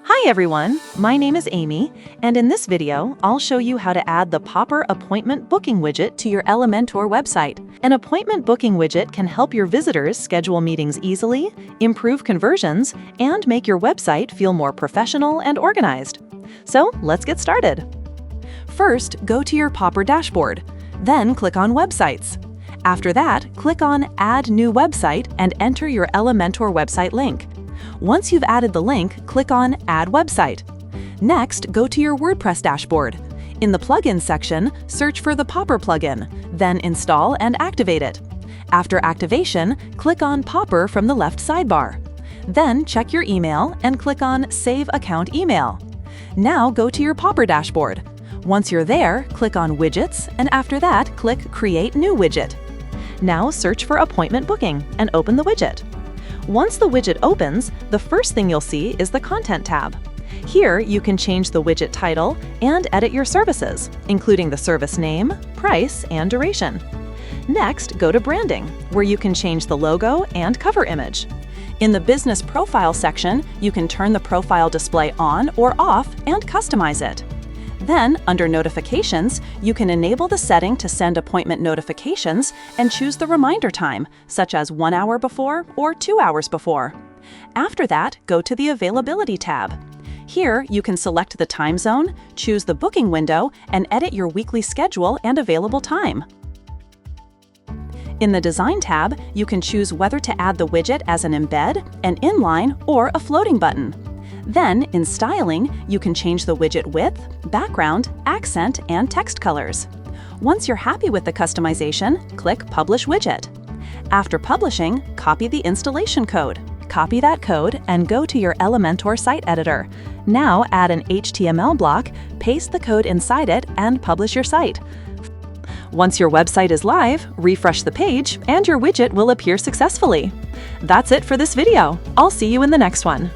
Hi everyone, my name is Amy, and in this video, I'll show you how to add the Popper Appointment Booking widget to your Elementor website. An appointment booking widget can help your visitors schedule meetings easily, improve conversions, and make your website feel more professional and organized. So let's get started. First, go to your Popper dashboard, then click on Websites. After that, click on Add New Website and enter your Elementor website link. Once you've added the link, click on Add Website. Next, go to your WordPress dashboard. In the Plugins section, search for the Popper plugin, then install and activate it. After activation, click on Popper from the left sidebar. Then check your email and click on Save Account Email. Now go to your Popper dashboard. Once you're there, click on Widgets, and after that, click Create New Widget. Now search for Appointment Booking and open the widget. Once the widget opens, the first thing you'll see is the Content tab. Here, you can change the widget title and edit your services, including the service name, price, and duration. Next, go to Branding, where you can change the logo and cover image. In the Business Profile section, you can turn the profile display on or off and customize it. Then, under Notifications, you can enable the setting to send appointment notifications and choose the reminder time, such as 1 hour before or 2 hours before. After that, go to the Availability tab. Here, you can select the time zone, choose the booking window, and edit your weekly schedule and available time. In the Design tab, you can choose whether to add the widget as an embed, an inline, or a floating button. Then, in Styling, you can change the widget width, background, accent, and text colors. Once you're happy with the customization, click Publish Widget. After publishing, copy the installation code. Copy that code and go to your Elementor site editor. Now add an HTML block, paste the code inside it, and publish your site. Once your website is live, refresh the page, and your widget will appear successfully. That's it for this video. I'll see you in the next one.